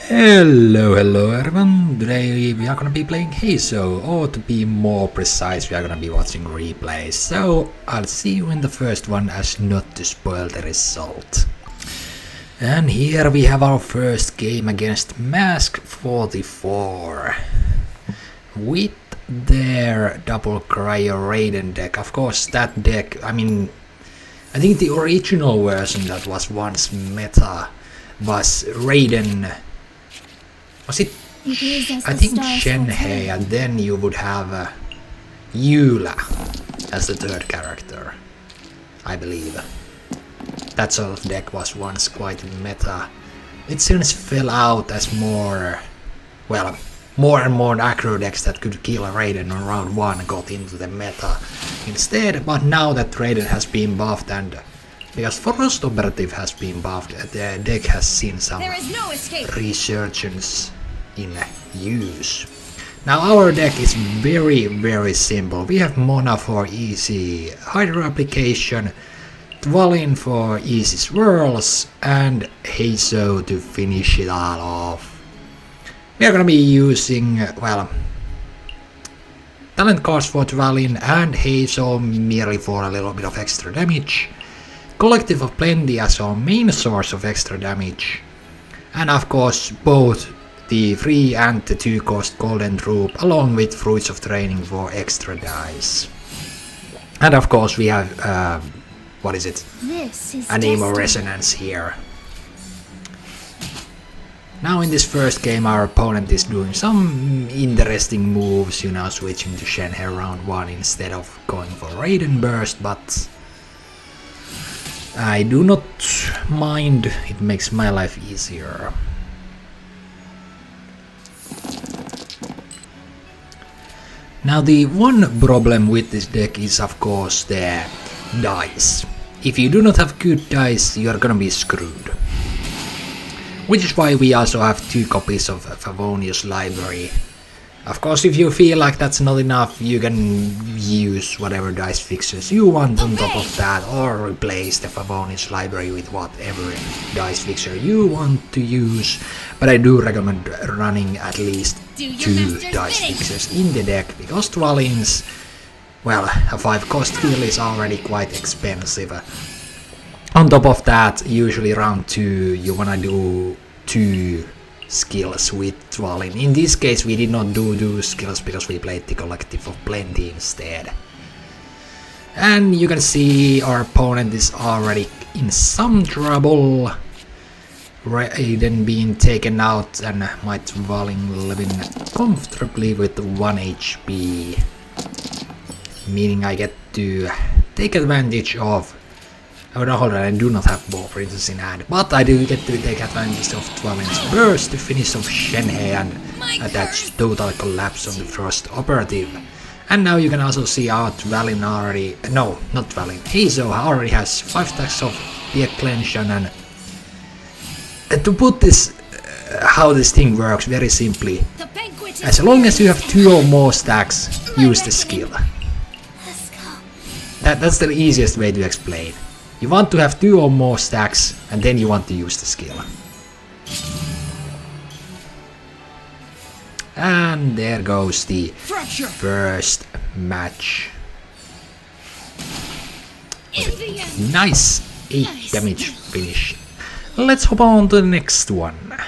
Hello everyone, today we are gonna be playing Heizou, or to be more precise, we are gonna be watching replays, so I'll see you in the first one as not to spoil the result. And here we have our first game against Mask 44, with their double Cryo Raiden deck. Of course that deck, I think the original version that was once meta was Raiden. Was it? I think Shenhei, and then you would have Eula as the third character, I believe. That sort of deck was once quite meta. It since fell out as more and more aggro decks that could kill a Raiden on round 1 got into the meta instead, but now that Raiden has been buffed and because Frost Operative has been buffed, the deck has seen some resurgence in use. Now our deck is very simple. We have Mana for easy Hydro application, Dwalin for easy swirls, and Heizou to finish it all off. We are gonna be using, talent cards for Dwalin and Heizou merely for a little bit of extra damage. Collective of Plenty as our main source of extra damage, and of course both the 3 and the 2 cost Golden Troop along with Fruits of Training for extra dice. And of course we have, Anemo Resonance here. Now in this first game our opponent is doing some interesting moves, switching to Shenhei round 1 instead of going for Raiden Burst, but I do not mind, it makes my life easier. Now the one problem with this deck is of course the dice. If you do not have good dice, you are gonna be screwed. Which is why we also have 2 copies of Favonius Library. Of course, if you feel like that's not enough, you can use whatever dice fixers you want on top of that, or replace the Favonius Library with whatever dice fixer you want to use. But I do recommend running at least 2 dice fixers in the deck, because Dwalin's, a 5 cost kill is already quite expensive. On top of that, usually round 2 you wanna do 2 skills with Dwalin. In this case we did not do skills because we played the Collective of Plenty instead. And you can see our opponent is already in some trouble. Raiden being taken out and my Dwalin living comfortably with 1 HP. Meaning I get to take advantage of... Oh no, hold on, I do not have Ball Princess in hand, but I do get to take advantage of Dwalin's burst to finish off Shenhei and attach total collapse on the Frost Operative. And now you can also see our Dwalin already, no, not Dwalin, Heizou already has 5 stacks of Declension, and to put this, how this thing works very simply, as long as you have 2 or more stacks, use the skill. That's the easiest way to explain. You want to have 2 or more stacks, and then you want to use the skill. And there goes the first match. Nice 8 damage finish. Let's hop on to the next one.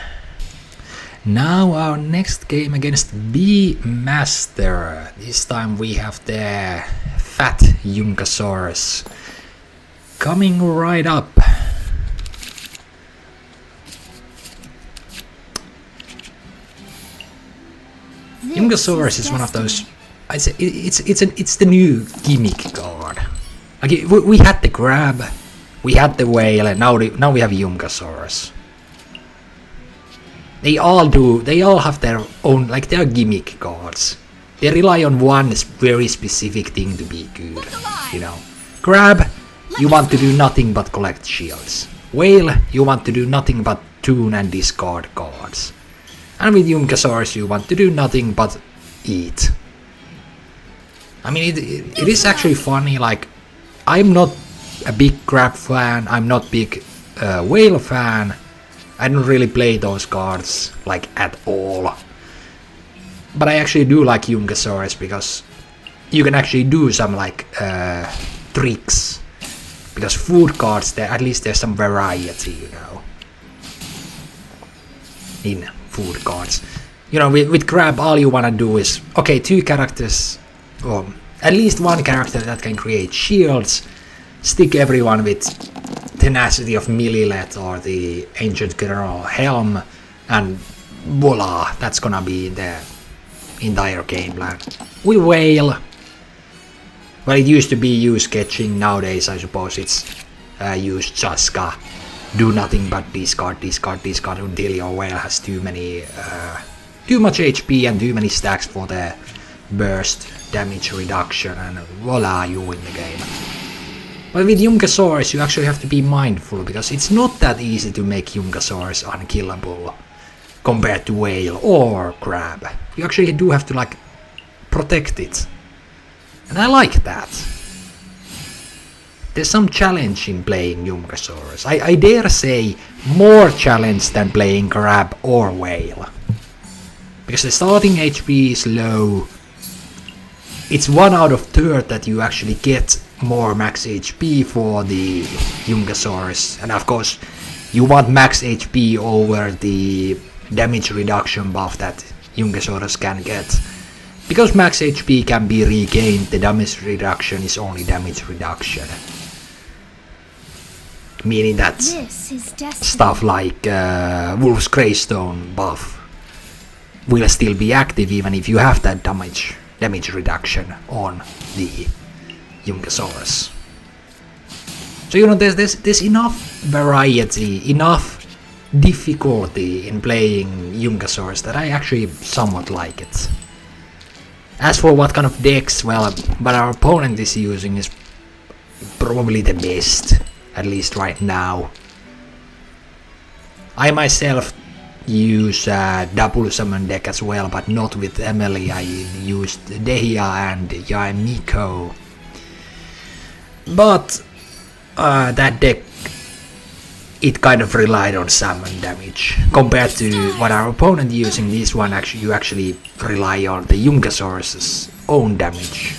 Now our next game against B-Master. This time we have the fat Yunkasaurus coming right up. Yunkasaurus is one of those. I'd say it's the new gimmick card. Like we had the Grab, we had the Whale, and now we have Yunkasaurus. They all have their own, like their gimmick cards. They rely on one very specific thing to be good. Grab. You want to do nothing but collect shields. Whale, you want to do nothing but tune and discard cards. And with Yunkasaurus you want to do nothing but eat. It is actually funny, like, I'm not a big Grab fan, I'm not big Whale fan, I don't really play those cards like at all. But I actually do like Yungasaurus because you can actually do some like tricks. Because food cards, there at least there's some variety, you know, in food cards. You know, with Crab, all you wanna do is, okay, 2 characters, or at least 1 character that can create shields, stick everyone with Tenacity of Millilet or the Ancient General Helm, and voila, that's gonna be the entire game plan. We Whale. Well, it used to be use sketching, nowadays I suppose it's use Chaska, do nothing but discard until your whale has too much HP and too many stacks for the burst damage reduction, and voila, you win the game. But with Yungasaurus you actually have to be mindful, because it's not that easy to make Yungasaurus unkillable compared to Whale or Crab. You actually do have to like protect it. And I like that. There's some challenge in playing Yungasaurus. I dare say more challenge than playing Crab or Whale. Because the starting HP is low. It's 1 out of 3 that you actually get more max HP for the Yungasaurus. And of course, you want max HP over the damage reduction buff that Yungasaurus can get. Because max HP can be regained, the damage reduction is only damage reduction. Meaning that stuff like Wolf's Greystone buff will still be active even if you have that damage reduction on the Yungasaurus. So you know, there's enough variety, enough difficulty in playing Yungasaurus that I actually somewhat like it. As for what kind of decks, well, what our opponent is using is probably the best, at least right now. I myself use a double summon deck as well, but not with Emily. I used Dehia and Yaemiko. But that deck, it kind of relied on summon damage. Compared to what our opponent using, this one you actually rely on the Yungasaurus' own damage.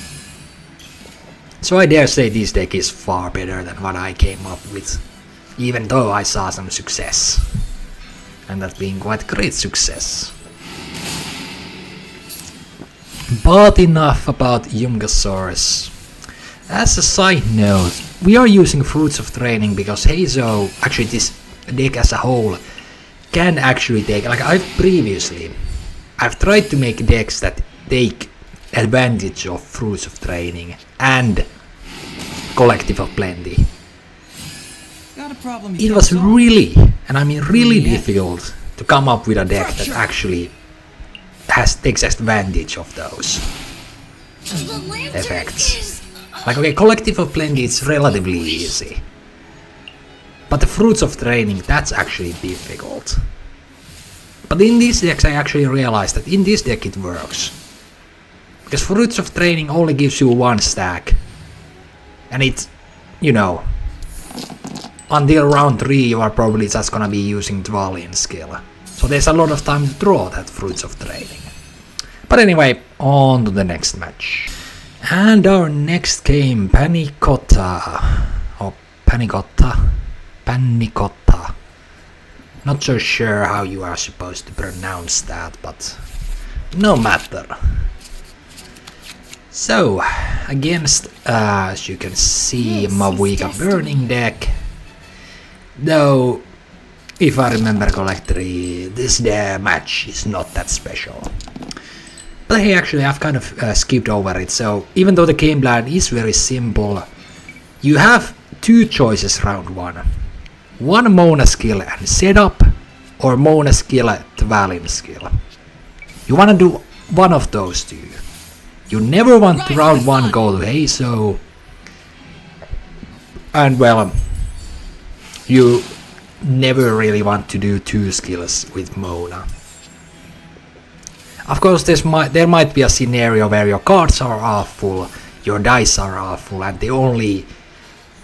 So I dare say this deck is far better than what I came up with, even though I saw some success. And that being quite great success. But enough about Yungasaurus. As a side note, we are using Fruits of Training because Heizou, actually this deck as a whole, can actually take, like I've tried to make decks that take advantage of Fruits of Training and Collective of Plenty. It was really, and I mean really difficult to come up with a deck that actually takes advantage of those effects. Like, okay, Collective of Plenty is relatively easy, but the Fruits of Training, that's actually difficult. But in these decks I actually realized that in this deck it works. Because Fruits of Training only gives you 1 stack, and it, you know, until round 3 you are probably just gonna be using Dwalian skill. So there's a lot of time to draw that Fruits of Training. But anyway, on to the next match. And our next game, Panicotta. Or Panicotta? Panicotta. Not so sure how you are supposed to pronounce that, but no matter. So, against, as you can see, Mavuika Burning deck. Though, if I remember correctly, this match is not that special. But hey, actually, I've kind of skipped over it, so even though the game plan is very simple, you have 2 choices round 1. 1 Mona skill and setup, or Mona skill Dwalin skill. You wanna do one of those 2. You never want to round 1 go to Heizou, and well, you never really want to do 2 skills with Mona. Of course, there might be a scenario where your cards are half full, your dice are half full, and the only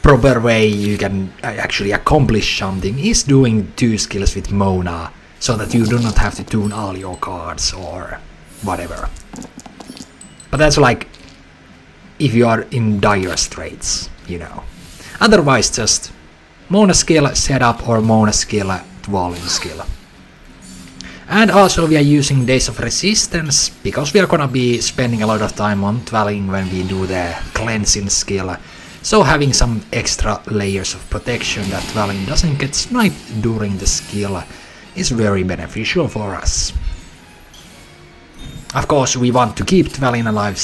proper way you can actually accomplish something is doing 2 skills with Mona, so that you do not have to tune all your cards or whatever. But that's like if you are in dire straits, you know. Otherwise, just Mona skill setup or Mona skill Dwalin skill. And also we are using Days of Resistance, because we are gonna be spending a lot of time on Dwelling when we do the cleansing skill. So having some extra layers of protection that Dwelling doesn't get sniped during the skill is very beneficial for us. Of course, we want to keep Dwelling alive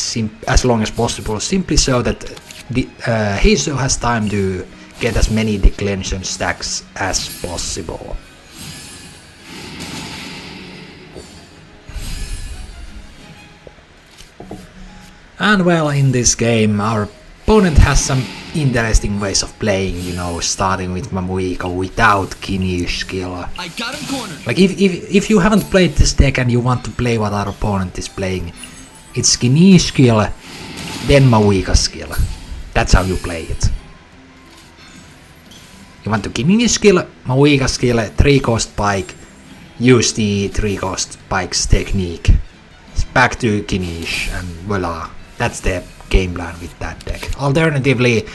as long as possible, simply so that the Heizou has time to get as many declension stacks as possible. And well, in this game our opponent has some interesting ways of playing, you know, starting with Mamuiko without Kinyu skill. I got him cornered. Like if you haven't played this deck and you want to play what our opponent is playing, it's Kinyu skill, then Mamuiko skill. That's how you play it. You want to Kinyu skill, Mamuiko skill, 3-cost pike, use the 3-cost pike's technique. Back to Kinyu and voila. That's the game plan with that deck. Alternatively,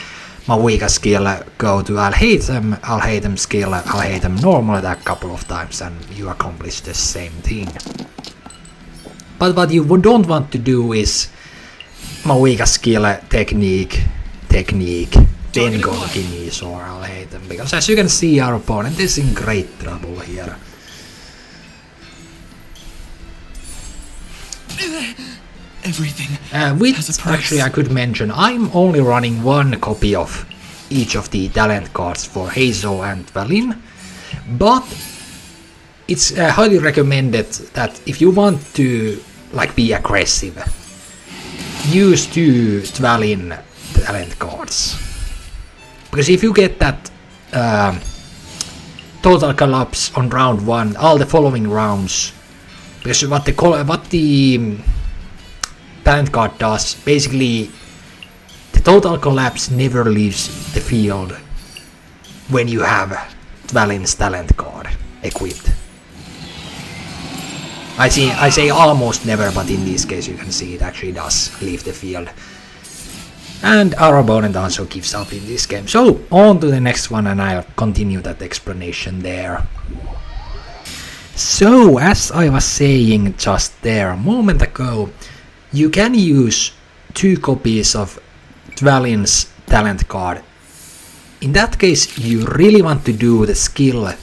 Mamuiko skill, go to I'll hate them skill, I'll hate them normal attack a couple of times, and you accomplish the same thing. But what you don't want to do is Mamuiko skill, technique, then go to Kinyu or I'll hate them, because as you can see our opponent is in great trouble here. Everything. Which actually I could mention, I'm only running 1 copy of each of the talent cards for Heizou and Dwelin, but it's highly recommended that if you want to like be aggressive, use 2 Dwelin talent cards. Because if you get that total collapse on round 1, all the following rounds, because what the talent card does, basically the total collapse never leaves the field when you have Dwelin's talent card equipped. I say almost never, but in this case you can see it actually does leave the field. And our opponent also gives up in this game. So on to the next one, and I'll continue that explanation there. So as I was saying just there a moment ago, you can use 2 copies of Dwelin's talent card. In that case, you really want to do the skill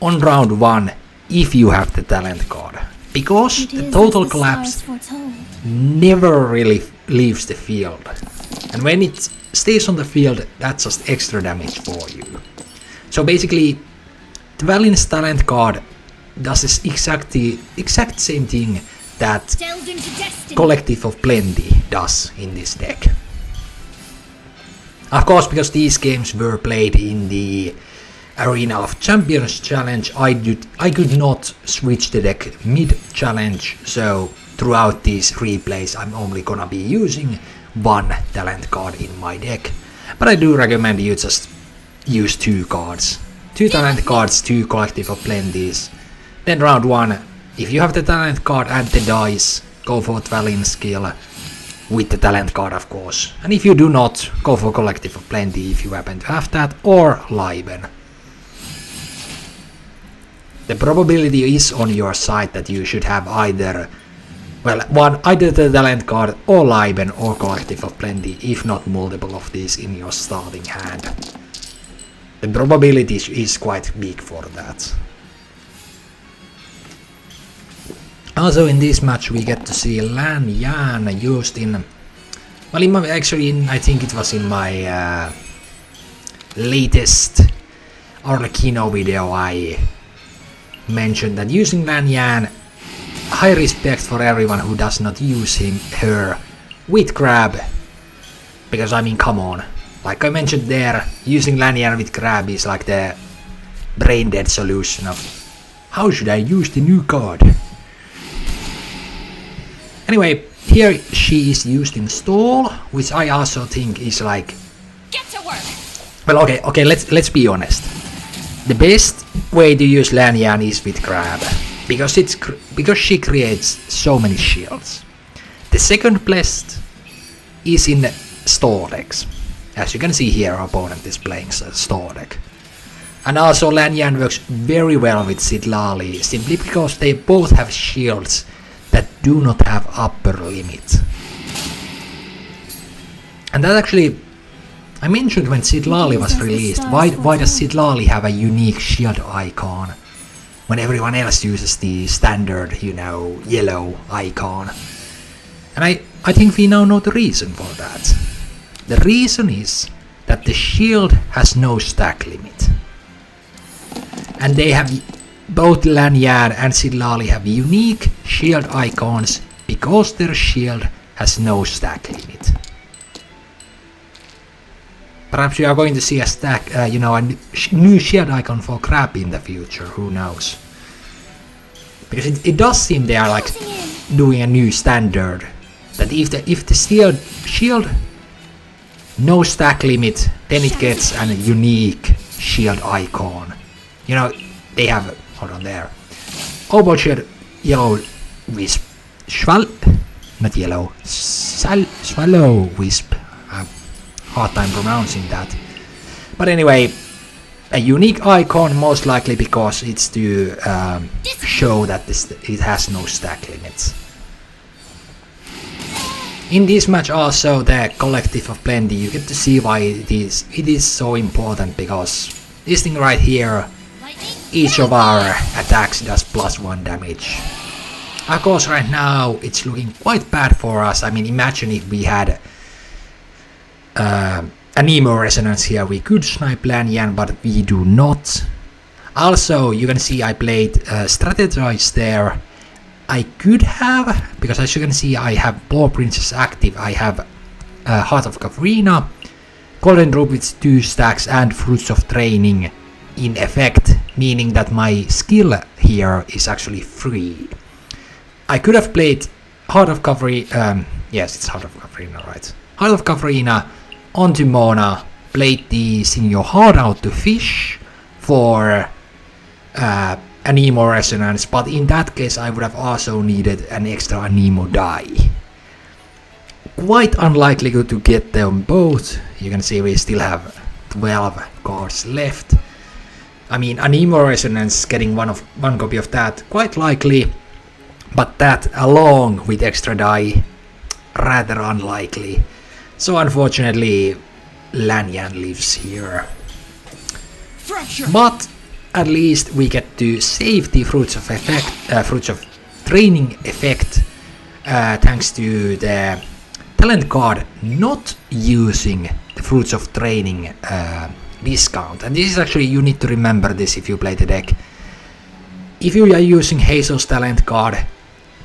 on round 1 if you have the talent card, because the total collapse never really leaves the field, and when it stays on the field, that's just extra damage for you. So basically, Dwelin's talent card does this exact same thing that Collective of Plenty does in this deck. Of course, because these games were played in the Arena of Champions challenge, I could not switch the deck mid-challenge, so throughout these replays I'm only gonna be using 1 talent card in my deck. But I do recommend you just use 2 cards. 2 talent cards, 2 Collective of Plenties. Then round 1, if you have the talent card and the dice, go for Dwelling skill with the talent card, of course. And if you do not, go for Collective of Plenty if you happen to have that, or Liven. The probability is on your side that you should have either the talent card or Liven or Collective of Plenty, if not multiple of these in your starting hand. The probability is quite big for that. Also in this match we get to see Lan Yan used in, well, I think it was in my latest Arlecchino video I mentioned that using Lan Yan, high respect for everyone who does not use her with grab, because I mean, come on, like I mentioned there, using Lan Yan with grab is like the brain dead solution of how should I use the new card. Anyway, here she is used in stall, which I also think is like Get to work. Well, okay, let's be honest. The best way to use Lanyan is with grab, because she creates so many shields. The second best is in store decks. As you can see here, our opponent is playing a store deck. And also Lanyan works very well with Sidlali, simply because they both have shields that do not have upper limit. And that actually, I mentioned when Sidlali was released, why does Sidlali have a unique shield icon when everyone else uses the standard, yellow icon? And I think we now know the reason for that. The reason is that the shield has no stack limit. And they have, both Lanyan and Sidlali have unique shield icons because their shield has no stack limit. Perhaps we are going to see a stack, a new shield icon for Crab in the future, who knows. Because it does seem they are like doing a new standard. That if the shield no stack limit, then it gets a unique shield icon. They have, hold on there. Overshield yellow wisp. Not yellow. Swallow wisp. Hard time pronouncing that. But anyway, a unique icon, most likely because it's to show that it has no stack limits. In this match also, the Collective of Plenty, you get to see why it is so important, because this thing right here, each of our attacks does +1 damage. Of course, right now it's looking quite bad for us. I mean, imagine if we had an Emo Resonance here, we could snipe Lanyan, but we do not. Also, you can see I played Strategize there. I could have, because as you can see I have Paw Princess active, I have Heart of Kavrina, Golden Rope with 2 stacks and Fruits of Training in effect, meaning that my skill here is actually free. I could have played Heart of Kavrina, yes, it's Heart of Kavrina, right? Heart of Kavrina onto Mona, played the Sing Your Heart Out to Fish for an Emo Resonance, but in that case I would have also needed an extra Anemo die. Quite unlikely to get them both. You can see we still have 12 cards left. I mean, Anemo Resonance, getting one copy of that, quite likely, but that along with extra die, rather unlikely. So unfortunately, Lanyan lives here. But at least we get to save the Fruits of Training effect, thanks to the talent card not using the Fruits of Training discount. And this is actually, you need to remember this if you play the deck. If you are using Heizou's talent card,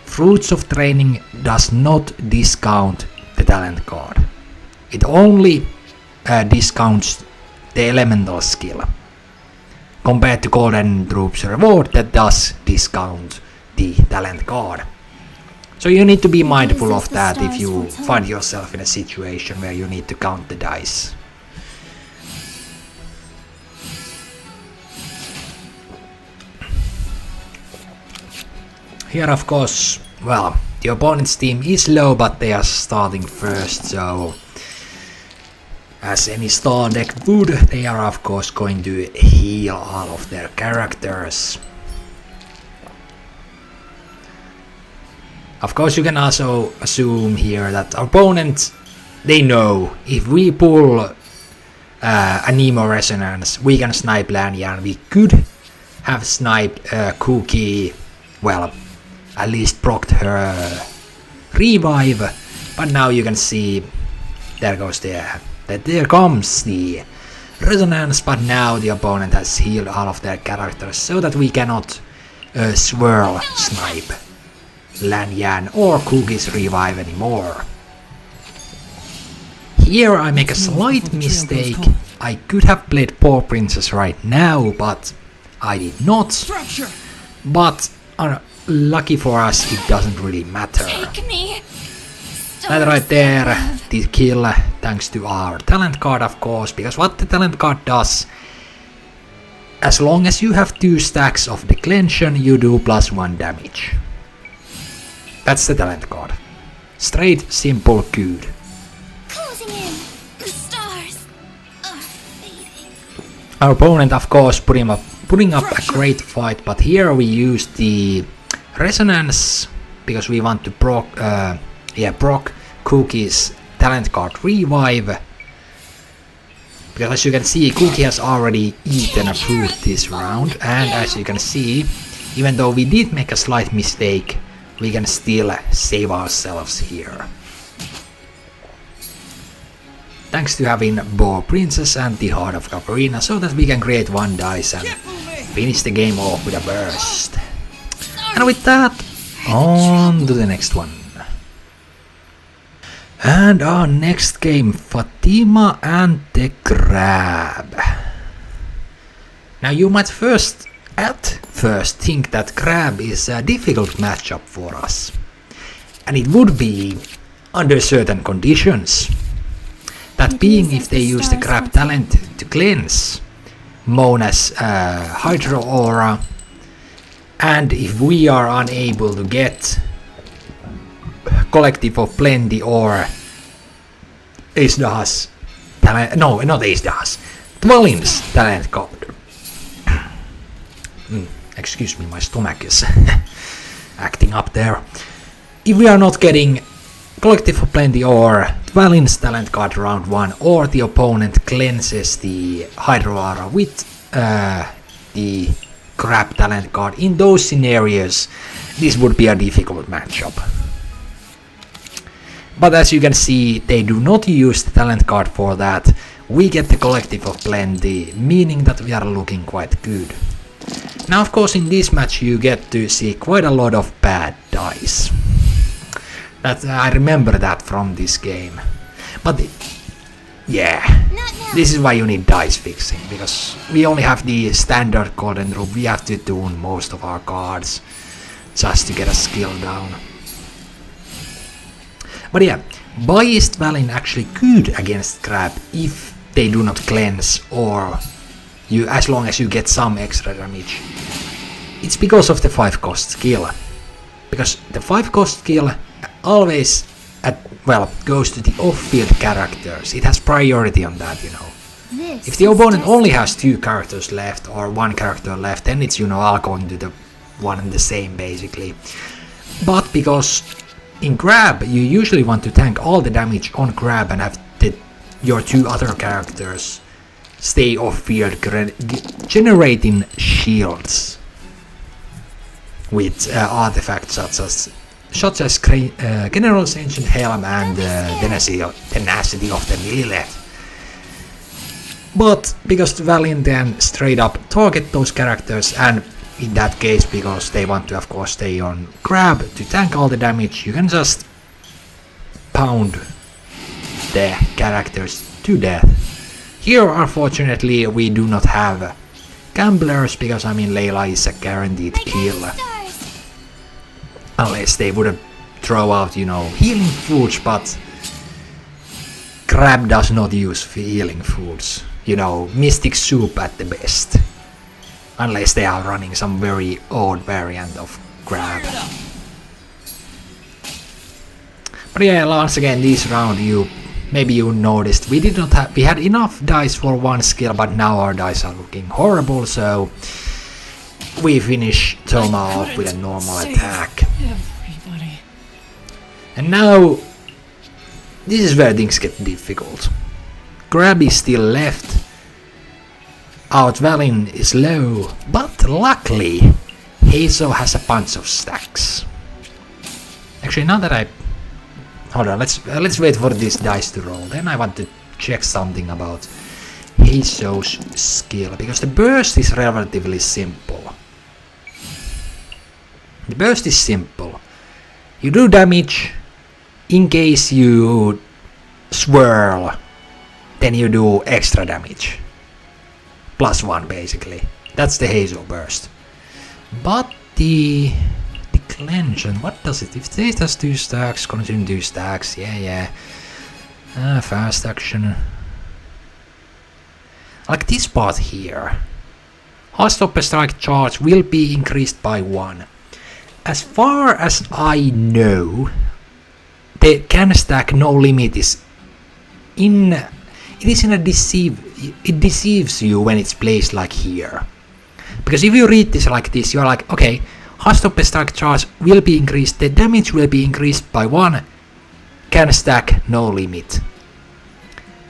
Fruits of Training does not discount the talent card. It only discounts the elemental skill, compared to Golden Droop's reward that does discount the talent card. So you need to be mindful of that if you find yourself in a situation where you need to count the dice. Here of course, well, the opponent's team is low, but they are starting first, so as any star deck would, they are of course going to heal all of their characters. Of course, you can also assume here that our opponent, they know if we pull an Emo Resonance, we can snipe Lanyan. We could have sniped Cookie, well, at least procced her revive, but now you can see there comes the Resonance, but now the opponent has healed all of their characters so that we cannot swirl snipe Lanyan or Cookie's revive anymore. Here I make a slight mistake. I could have played Paw Princess right now, but I did not. But lucky for us, it doesn't really matter. That right there, the kill thanks to our talent card, of course, because what the talent card does, as long as you have 2 stacks of declension, you do +1 damage. That's the talent card. Straight, simple, good. Closing in. The stars are fading. Our opponent, of course, putting up a great fight, but here we use the resonance because we want to proc Cookie's talent card revive. Because as you can see, Cookie has already eaten a fruit this round, and as you can see, even though we did make a slight mistake, we can still save ourselves here. Thanks to having Boar Princess and the Heart of Caparina, so that we can create 1 dice and finish the game off with a burst. And with that, on to the next one. And our next game, Fatima and the Crab. Now you might at first think that Crab is a difficult matchup for us. And it would be under certain conditions. That being if they use the Crab talent to cleanse Mona's Hydro Aura, and if we are unable to get Collective of Plenty or Ace Das talent, no, not Ace Das, Dwalin's talent card. Excuse me, my stomach is acting up there. If we are not getting Collective of Plenty or Dwalin's talent card round 1, or the opponent cleanses the Hydro Aura with the Crab talent card, in those scenarios this would be a difficult matchup. But as you can see, they do not use the talent card for that. We get the Collective of Plenty, meaning that we are looking quite good. Now of course in this match you get to see quite a lot of bad dice. I remember that from this game. But yeah, this is why you need dice fixing, because we only have the standard golden rule. We have to tune most of our cards just to get a skill down. But yeah, why is Dwalin actually good against Crab if they do not cleanse, or as long as you get some extra damage? It's because of the 5 cost skill. Because the 5 cost skill always goes to the off-field characters. It has priority on that, you know. If the opponent only has 2 characters left or 1 character left, then it's, all going to the one and the same basically. But because in Crab you usually want to tank all the damage on Crab and have your 2 other characters stay off-field generating shields with artifacts such as General's Ancient Helm and Tenacity of the Lilith. But because Dwalin then straight up target those characters, and in that case because they want to of course stay on Crab to tank all the damage, you can just pound the characters to death. Here unfortunately we do not have gamblers, because Layla is a guaranteed kill. Unless they would throw out, healing foods, but Crab does not use healing foods. Mystic Soup at the best. Unless they are running some very odd variant of Crab. But yeah, once again, this round maybe you noticed we had enough dice for 1 skill, but now our dice are looking horrible, so we finish Toma off with a normal attack. Everybody. And now this is where things get difficult. Crab is still left. Our Dwalin is low, but luckily Heizou has a bunch of stacks. Actually, now that hold on, let's wait for this dice to roll. Then I want to check something about Heizou's skill, because the burst is relatively simple. The burst is simple. You do damage. In case you swirl, then you do extra damage. +1 basically. That's the Heizou burst. But the declension, what does it? If it has 2 stacks, consume 2 stacks, yeah. Fast action. Like this part here. Heartstopper strike charge will be increased by 1. As far as I know, the can stack no limit is it deceives you when it's placed like here. Because if you read this like this, you're like, okay, Heartstopper strike charge will be increased, the damage will be increased by 1, can stack no limit.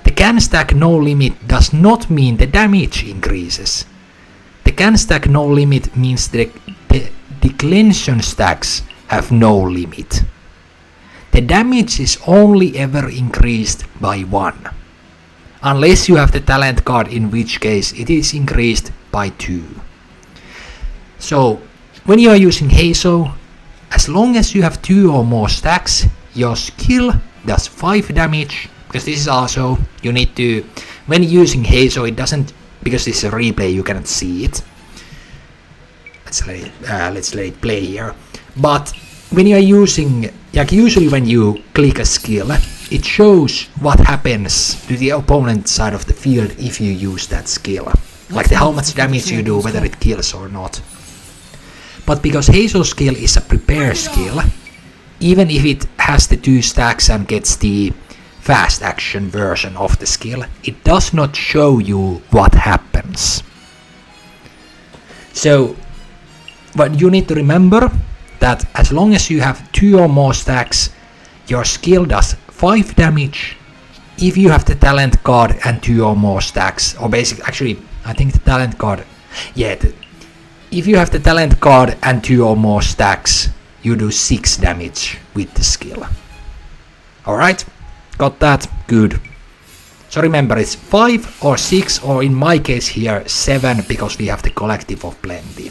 The can stack no limit does not mean the damage increases. The can stack no limit means the declension stacks have no limit. The damage is only ever increased by 1. Unless you have the talent card, in which case it is increased by 2. So, when you are using Heizou, as long as you have 2 or more stacks, your skill does 5 damage. Because this is also, you need to, when using Heizou, it doesn't, because this is a replay, you cannot see it. Let's let it play here. But when you are using, like usually when you click a skill, it shows what happens to the opponent side of the field if you use that skill. Like how much damage you do, whether it kills or not. But because Heizou skill is a prepare skill, even if it has the 2 stacks and gets the fast action version of the skill, it does not show you what happens. So, but you need to remember that as long as you have 2 or more stacks, your skill does 5 damage. If you have the talent card and 2 or more stacks, or basically, actually, I think the talent card, if you have the talent card and 2 or more stacks, you do 6 damage with the skill. Alright, got that? Good. So remember, it's 5 or 6, or in my case here, 7, because we have the collective of plenty.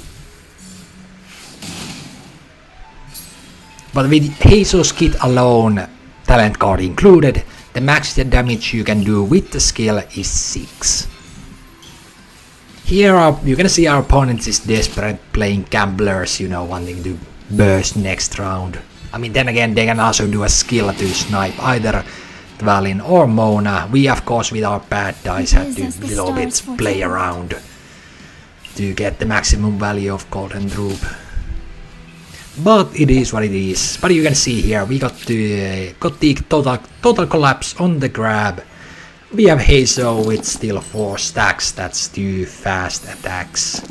But with Heizou's kit alone, talent card included, the max damage you can do with the skill is 6. Here you can see our opponent is desperate, playing gamblers, you know, wanting to burst next round. I mean, then again, they can also do a skill to snipe either Dvalin or Mona. We, of course, with our bad dice, had to little bit play around to get the maximum value of Golden Droop. But it is what it is. But you can see here, we got the total collapse on the grab. We have Heizou with still 4 stacks, that's 2 fast attacks.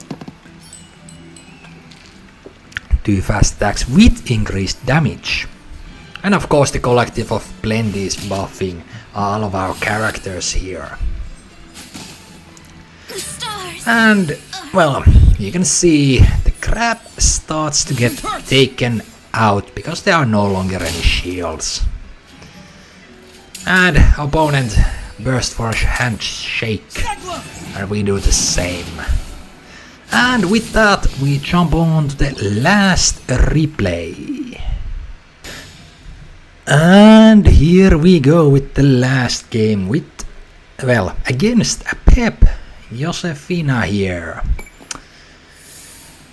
2 fast attacks with increased damage. And of course the collective of plenty is buffing all of our characters here. And, well, you can see the crab starts to get taken out because there are no longer any shields. And opponent burst for a handshake, and we do the same. And with that we jump on to the last replay. And here we go with the last game with, well, against a Pep, Josefina here.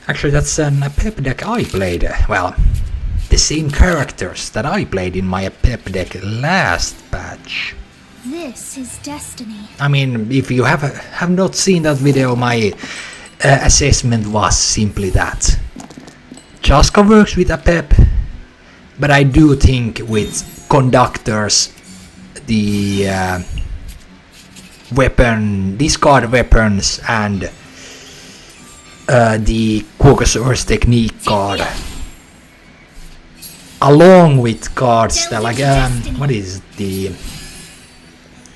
Actually that's a Pep deck I played, well, the same characters that I played in my Pep deck last patch. This is destiny. I mean, if you have not seen that video, my assessment was simply that. Jaska works with a Pep, but I do think with conductors, the discard weapons and the Quokosaurus technique card, along with cards that like what is the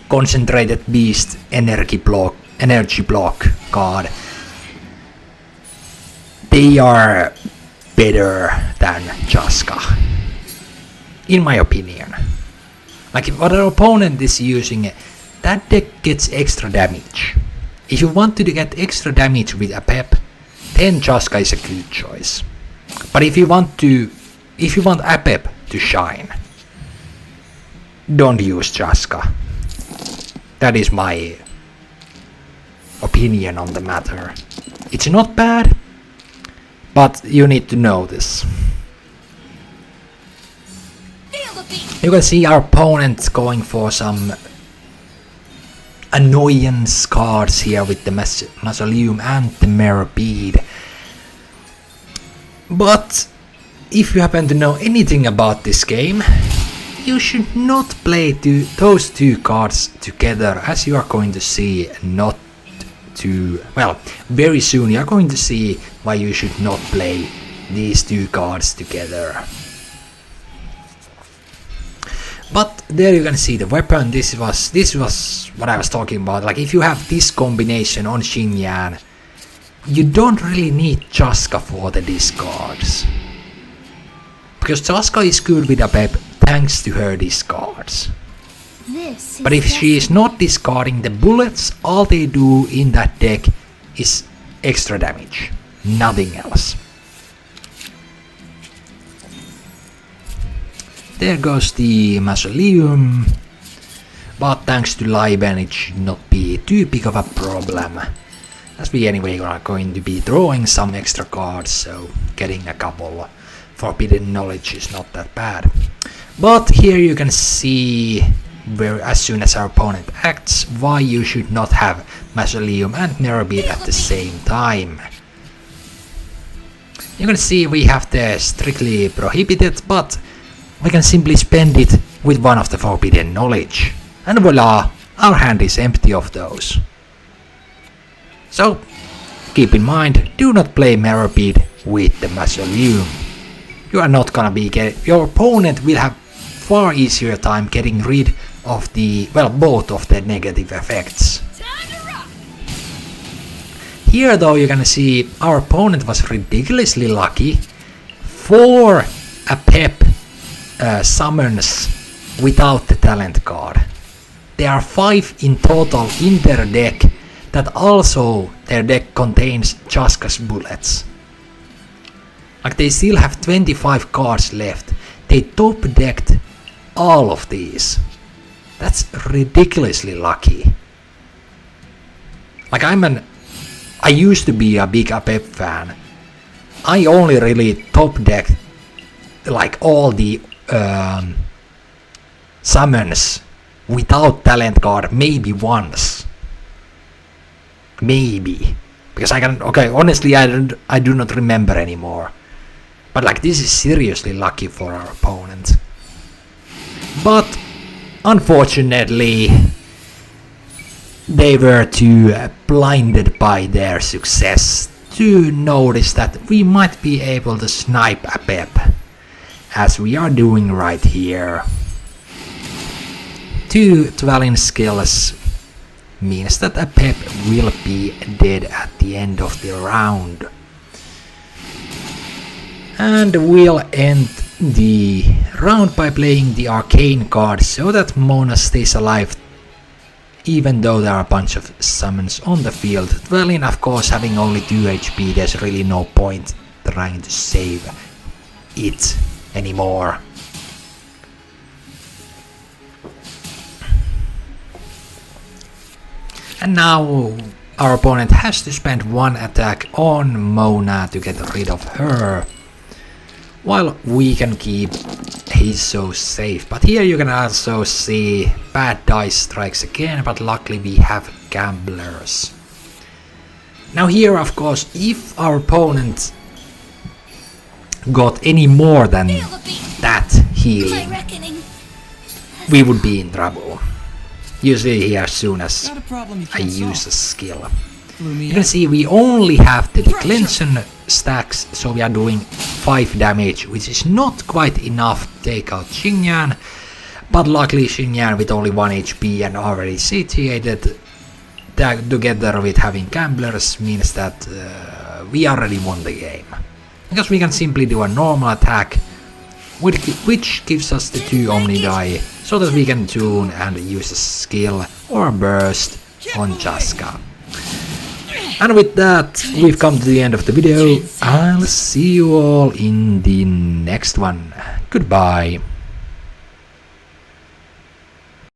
concentrated beast energy block card, they are better than Jaska, in my opinion. Like if what our opponent is using, that deck gets extra damage. If you want to get extra damage with a Pep, then Jaska is a good choice. But if you want a Pep to shine, don't use Jaska. That is my opinion on the matter. It's not bad, but you need to know this. Feel the You can see our opponent going for some annoyance cards here with the Mausoleum and the Mirror Bead. But if you happen to know anything about this game, you should not play those two cards together, as you are going to see very soon you are going to see why you should not play these two cards together. But there you can see the weapon. This was what I was talking about. Like, if you have this combination on Xingyan, you don't really need Chaska for the discards. Because Chaska is good with a pep thanks to her discards. But if she is not discarding the bullets, all they do in that deck is extra damage. Nothing else. There goes the Mausoleum. But thanks to Liben, it should not be too big of a problem. As we anyway are going to be drawing some extra cards, so getting a couple Forbidden Knowledge is not that bad. But here you can see where, as soon as our opponent acts, why you should not have Mausoleum and Mirror Bead at the same time. You can see we have the strictly prohibited, but we can simply spend it with one of the Forbidden Knowledge. And voila, our hand is empty of those. So, keep in mind, do not play Mirror Bead with the Mausoleum. You are not gonna be your opponent will have far easier time getting rid of both of the negative effects. Here though you can see our opponent was ridiculously lucky. 4 pep summons without the talent card. There are 5 in total in their deck, that also their deck contains Chaska's bullets. Like, they still have 25 cards left. They top decked all of these. That's ridiculously lucky. Like, I used to be a big Apep fan. I only really top decked like all the summons without talent card maybe once. Maybe. Because honestly I do not remember anymore. But like, this is seriously lucky for our opponent. But unfortunately they were too blinded by their success to notice that we might be able to snipe a pep, as we are doing right here. 2 dwelling skills means that a pep will be dead at the end of the round. And we'll end the round by playing the arcane card so that Mona stays alive even though there are a bunch of summons on the field. Dwelling, of course, having only 2 HP, there's really no point trying to save it anymore. And now our opponent has to spend 1 attack on Mona to get rid of her, while we can keep Heizou safe. But here you can also see bad dice strikes again, but luckily we have gamblers. Now here, of course, if our opponent got any more than that healing, we would be in trouble. Usually here, as soon as I use a skill. You can see we only have the declension stacks, so we are doing 5 damage, which is not quite enough to take out Xingyan. But luckily Xingyan, with only 1 HP and already satiated, together with having gamblers, means that we already won the game. Because we can simply do a normal attack, which gives us the 2 Omni die, so that we can tune and use a skill or a burst on Chaska. And with that, we've come to the end of the video. I'll see you all in the next one. Goodbye.